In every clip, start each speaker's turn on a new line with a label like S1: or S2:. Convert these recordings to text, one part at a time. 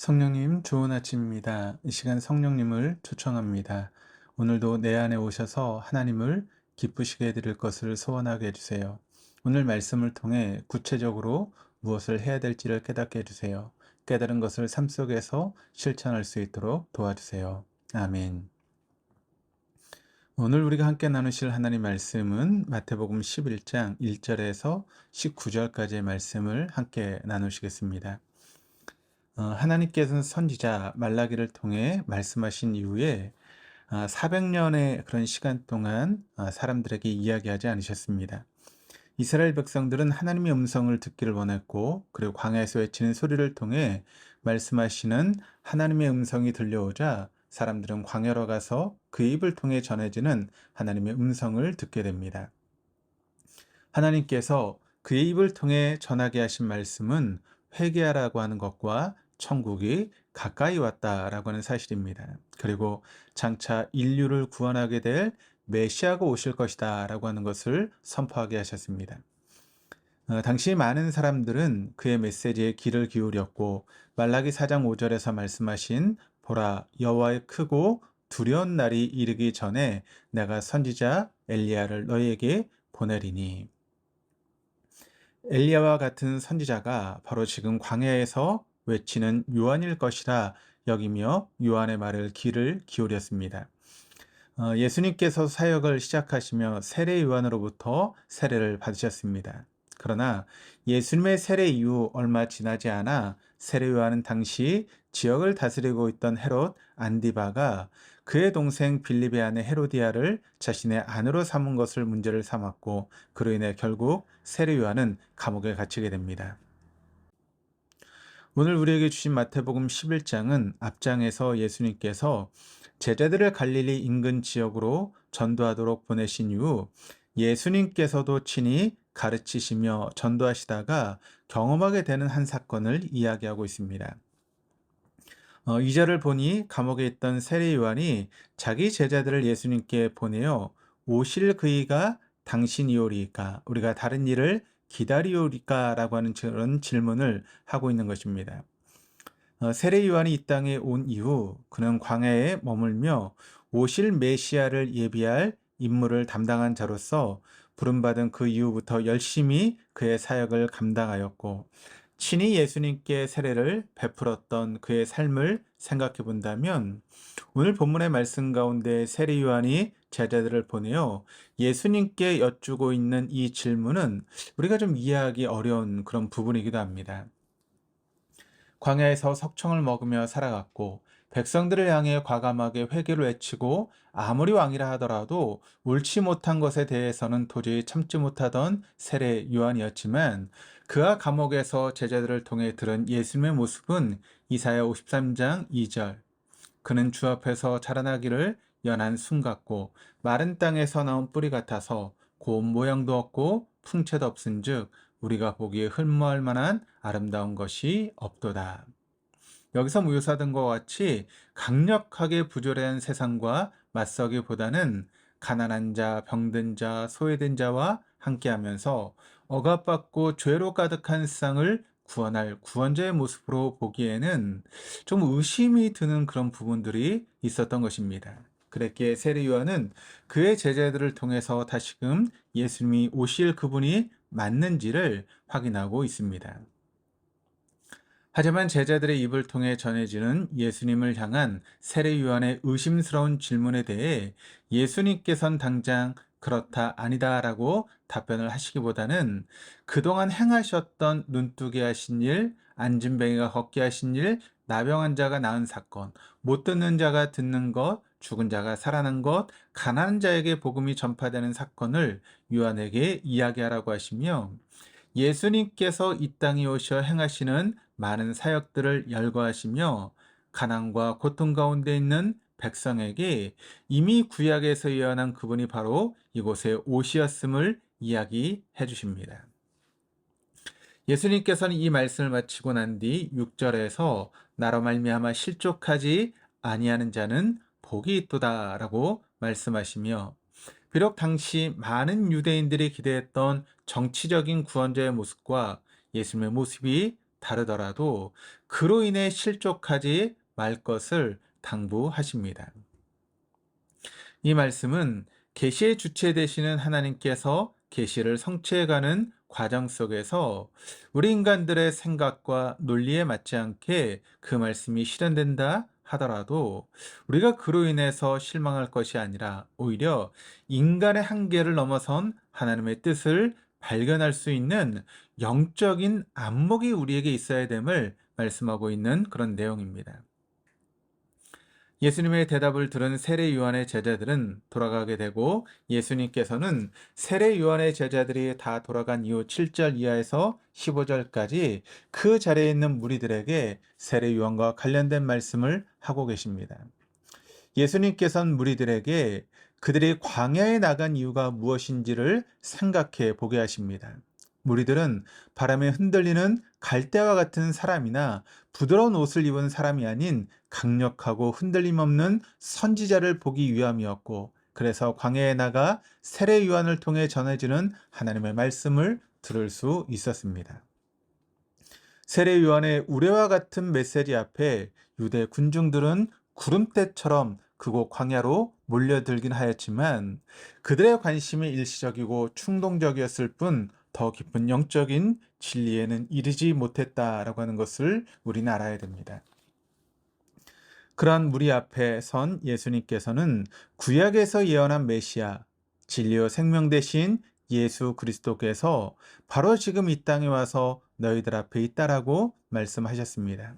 S1: 성령님, 좋은 아침입니다. 이 시간 성령님을 초청합니다. 오늘도 내 안에 오셔서 하나님을 기쁘시게 해드릴 것을 소원하게 해주세요. 오늘 말씀을 통해 구체적으로 무엇을 해야 될지를 깨닫게 해주세요. 깨달은 것을 삶 속에서 실천할 수 있도록 도와주세요. 아멘. 오늘 우리가 함께 나누실 하나님 말씀은 마태복음 11장 1절에서 19절까지의 말씀을 함께 나누시겠습니다. 하나님께서는 선지자 말라기를 통해 말씀하신 이후에 400년의 그런 시간 동안 사람들에게 이야기하지 않으셨습니다. 이스라엘 백성들은 하나님의 음성을 듣기를 원했고, 그리고 광야에서 외치는 소리를 통해 말씀하시는 하나님의 음성이 들려오자 사람들은 광야로 가서 그 입을 통해 전해지는 하나님의 음성을 듣게 됩니다. 하나님께서 그의 입을 통해 전하게 하신 말씀은 회개하라고 하는 것과 천국이 가까이 왔다라고 하는 사실입니다. 그리고 장차 인류를 구원하게 될 메시아가 오실 것이다 라고 하는 것을 선포하게 하셨습니다. 당시 많은 사람들은 그의 메시지에 귀를 기울였고, 말라기 4장 5절에서 말씀하신 보라 여호와의 크고 두려운 날이 이르기 전에 내가 선지자 엘리야를 너희에게 보내리니, 엘리야와 같은 선지자가 바로 지금 광야에서 외치는 요한일 것이라 여기며 요한의 말을 귀를 기울였습니다. 예수님께서 사역을 시작하시며 세례 요한으로부터 세례를 받으셨습니다. 그러나 예수님의 세례 이후 얼마 지나지 않아 세례 요한은 당시 지역을 다스리고 있던 헤롯 안디바가 그의 동생 빌립의 아내 헤로디아를 자신의 아내로 삼은 것을 문제를 삼았고, 그로 인해 결국 세례 요한은 감옥에 갇히게 됩니다. 오늘 우리에게 주신 마태복음 11장은 앞장에서 예수님께서 제자들을 갈릴리 인근 지역으로 전도하도록 보내신 이후 예수님께서도 친히 가르치시며 전도하시다가 경험하게 되는 한 사건을 이야기하고 있습니다. 2절을 보니 감옥에 있던 세례 요한이 자기 제자들을 예수님께 보내어 오실 그이가 당신이오리까, 우리가 다른 일을 기다리오리까 라고 하는 그런 질문을 하고 있는 것입니다. 세례 요한이 이 땅에 온 이후 그는 광야에 머물며 오실 메시아를 예비할 임무를 담당한 자로서 부름받은 그 이후부터 열심히 그의 사역을 감당하였고, 친히 예수님께 세례를 베풀었던 그의 삶을 생각해 본다면, 오늘 본문의 말씀 가운데 세례 요한이 제자들을 보내어 예수님께 여쭈고 있는 이 질문은 우리가 좀 이해하기 어려운 그런 부분이기도 합니다. 광야에서 석청을 먹으며 살아갔고, 백성들을 향해 과감하게 회개를 외치고 아무리 왕이라 하더라도 옳지 못한 것에 대해서는 도저히 참지 못하던 세례 요한이었지만, 그가 감옥에서 제자들을 통해 들은 예수님의 모습은 이사야 53장 2절, 그는 주 앞에서 자라나기를 연한 순 같고 마른 땅에서 나온 뿌리 같아서 고운 모양도 없고 풍채도 없은즉 우리가 보기에 흠모할 만한 아름다운 것이 없도다. 여기서 묘사된 것과 같이 강력하게 부조리한 세상과 맞서기보다는 가난한 자, 병든 자, 소외된 자와 함께하면서 억압받고 죄로 가득한 세상을 구원할 구원자의 모습으로 보기에는 좀 의심이 드는 그런 부분들이 있었던 것입니다. 그랬기에 세례 요한은 그의 제자들을 통해서 다시금 예수님이 오실 그분이 맞는지를 확인하고 있습니다. 하지만 제자들의 입을 통해 전해지는 예수님을 향한 세례 요한의 의심스러운 질문에 대해 예수님께서는 당장 그렇다 아니다 라고 답변을 하시기보다는 그동안 행하셨던 눈뜨게 하신 일, 안진뱅이가 걷게 하신 일, 나병한 자가 나은 사건, 못 듣는 자가 듣는 것, 죽은 자가 살아난 것, 가난한 자에게 복음이 전파되는 사건을 요한에게 이야기하라고 하시며, 예수님께서 이 땅에 오셔 행하시는 많은 사역들을 열거하시며 가난과 고통 가운데 있는 백성에게 이미 구약에서 예언한 그분이 바로 이곳에 오시었음을 이야기해 주십니다. 예수님께서는 이 말씀을 마치고 난 뒤 6절에서 나로 말미암아 실족하지 아니하는 자는 복이 있도다라고 말씀하시며, 비록 당시 많은 유대인들이 기대했던 정치적인 구원자의 모습과 예수님의 모습이 다르더라도 그로 인해 실족하지 말 것을 당부하십니다. 이 말씀은 계시의 주체 되시는 하나님께서 계시를 성취해가는 과정 속에서 우리 인간들의 생각과 논리에 맞지 않게 그 말씀이 실현된다 하더라도 우리가 그로 인해서 실망할 것이 아니라 오히려 인간의 한계를 넘어선 하나님의 뜻을 발견할 수 있는 영적인 안목이 우리에게 있어야 됨을 말씀하고 있는 그런 내용입니다. 예수님의 대답을 들은 세례 요한의 제자들은 돌아가게 되고 예수님께서는 세례 요한의 제자들이 다 돌아간 이후 7절 이하에서 15절까지 그 자리에 있는 무리들에게 세례 요한과 관련된 말씀을 하고 계십니다. 예수님께서는 무리들에게 그들이 광야에 나간 이유가 무엇인지를 생각해 보게 하십니다. 무리들은 바람에 흔들리는 갈대와 같은 사람이나 부드러운 옷을 입은 사람이 아닌 강력하고 흔들림 없는 선지자를 보기 위함이었고, 그래서 광야에 나가 세례 요한을 통해 전해지는 하나님의 말씀을 들을 수 있었습니다. 세례 요한의 우레와 같은 메시지 앞에 유대 군중들은 구름대처럼 그곳 광야로 몰려들긴 하였지만 그들의 관심이 일시적이고 충동적이었을 뿐 더 깊은 영적인 진리에는 이르지 못했다라고 하는 것을 우리는 알아야 됩니다. 그러한 무리 앞에 선 예수님께서는 구약에서 예언한 메시아, 진리요 생명 되신 예수 그리스도께서 바로 지금 이 땅에 와서 너희들 앞에 있다라고 말씀하셨습니다.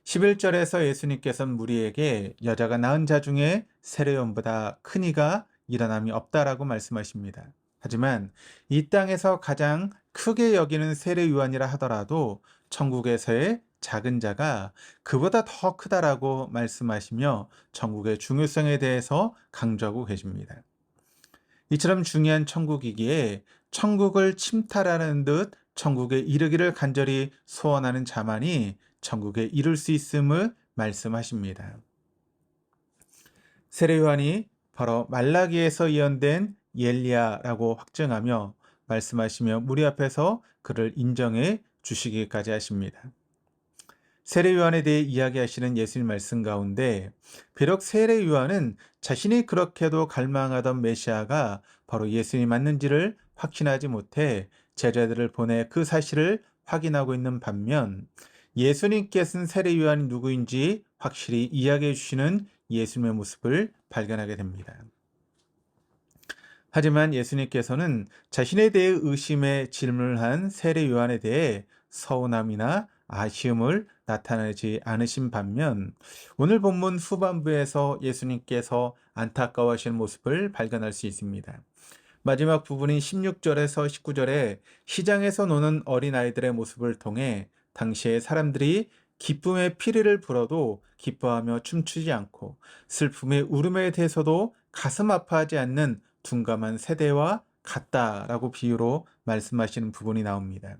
S1: 11절에서 예수님께서는 무리에게 여자가 낳은 자 중에 세례요한보다 큰 이가 일어남이 없다라고 말씀하십니다. 하지만 이 땅에서 가장 크게 여기는 세례 요한이라 하더라도 천국에서의 작은 자가 그보다 더 크다라고 말씀하시며 천국의 중요성에 대해서 강조하고 계십니다. 이처럼 중요한 천국이기에 천국을 침탈하는 듯 천국에 이르기를 간절히 소원하는 자만이 천국에 이룰 수 있음을 말씀하십니다. 세례 요한이 바로 말라기에서 예언된 엘리야라고 확증하며 말씀하시며 무리 앞에서 그를 인정해 주시기까지 하십니다. 세례 요한에 대해 이야기하시는 예수님 말씀 가운데 비록 세례 요한은 자신이 그렇게도 갈망하던 메시아가 바로 예수님이 맞는지를 확신하지 못해 제자들을 보내 그 사실을 확인하고 있는 반면 예수님께서는 세례 요한이 누구인지 확실히 이야기해 주시는 예수님의 모습을 발견하게 됩니다. 하지만 예수님께서는 자신에 대해 의심의 질문을 한 세례 요한에 대해 서운함이나 아쉬움을 나타내지 않으신 반면 오늘 본문 후반부에서 예수님께서 안타까워하시는 모습을 발견할 수 있습니다. 마지막 부분인 16절에서 19절에 시장에서 노는 어린아이들의 모습을 통해 당시의 사람들이 기쁨의 피리를 불어도 기뻐하며 춤추지 않고 슬픔의 울음에 대해서도 가슴 아파하지 않는 둔감한 세대와 같다라고 비유로 말씀하시는 부분이 나옵니다.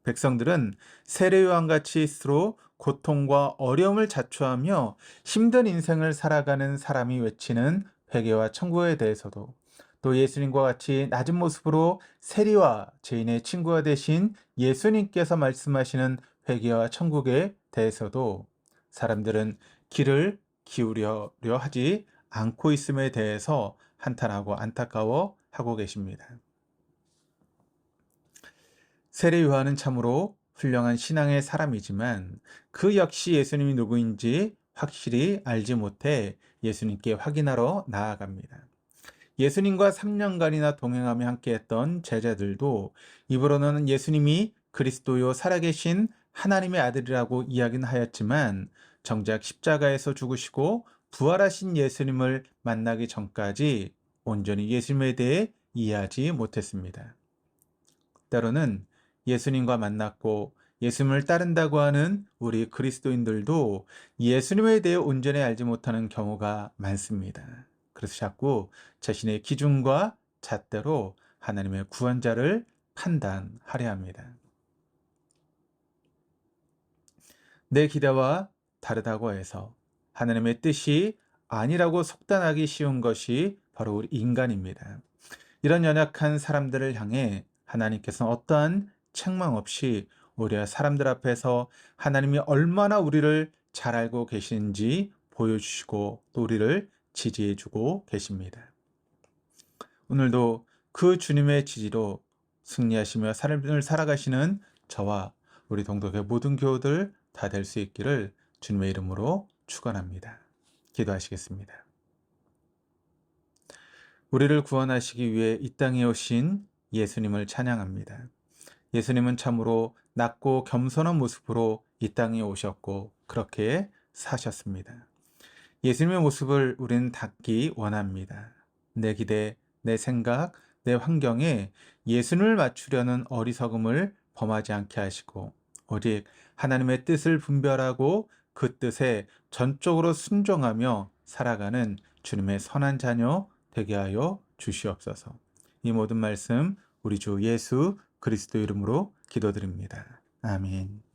S1: 백성들은 세례 요한같이 스스로 고통과 어려움을 자초하며 힘든 인생을 살아가는 사람이 외치는 회개와 천국에 대해서도 또 예수님과 같이 낮은 모습으로 세리와 죄인의 친구가 되신 예수님께서 말씀하시는 회개와 천국에 대해서도 사람들은 귀를 기울여려 하지 않고 있음에 대해서 한탄하고 안타까워 하고 계십니다. 세례 요한은 참으로 훌륭한 신앙의 사람이지만 그 역시 예수님이 누구인지 확실히 알지 못해 예수님께 확인하러 나아갑니다. 예수님과 3년간이나 동행하며 함께했던 제자들도 입으로는 예수님이 그리스도요 살아계신 하나님의 아들이라고 이야기는 하였지만 정작 십자가에서 죽으시고 부활하신 예수님을 만나기 전까지 온전히 예수님에 대해 이해하지 못했습니다. 때로는 예수님과 만났고 예수님을 따른다고 하는 우리 그리스도인들도 예수님에 대해 온전히 알지 못하는 경우가 많습니다. 그래서 자꾸 자신의 기준과 잣대로 하나님의 구원자를 판단하려 합니다. 내 기대와 다르다고 해서 하나님의 뜻이 아니라고 속단하기 쉬운 것이 바로 우리 인간입니다. 이런 연약한 사람들을 향해 하나님께서는 어떠한 책망 없이 오히려 사람들 앞에서 하나님이 얼마나 우리를 잘 알고 계신지 보여주시고 또 우리를 지지해주고 계십니다. 오늘도 그 주님의 지지로 승리하시며 삶을 살아가시는 저와 우리 동덕의 모든 교우들 다 될 수 있기를 주님의 이름으로 축원합니다. 기도하시겠습니다. 우리를 구원하시기 위해 이 땅에 오신 예수님을 찬양합니다. 예수님은 참으로 낮고 겸손한 모습으로 이 땅에 오셨고 그렇게 사셨습니다. 예수님의 모습을 우리는 닮기 원합니다. 내 기대, 내 생각, 내 환경에 예수님을 맞추려는 어리석음을 범하지 않게 하시고 오직 하나님의 뜻을 분별하고 그 뜻에 전적으로 순종하며 살아가는 주님의 선한 자녀 되게 하여 주시옵소서. 이 모든 말씀 우리 주 예수 그리스도 이름으로 기도드립니다. 아멘.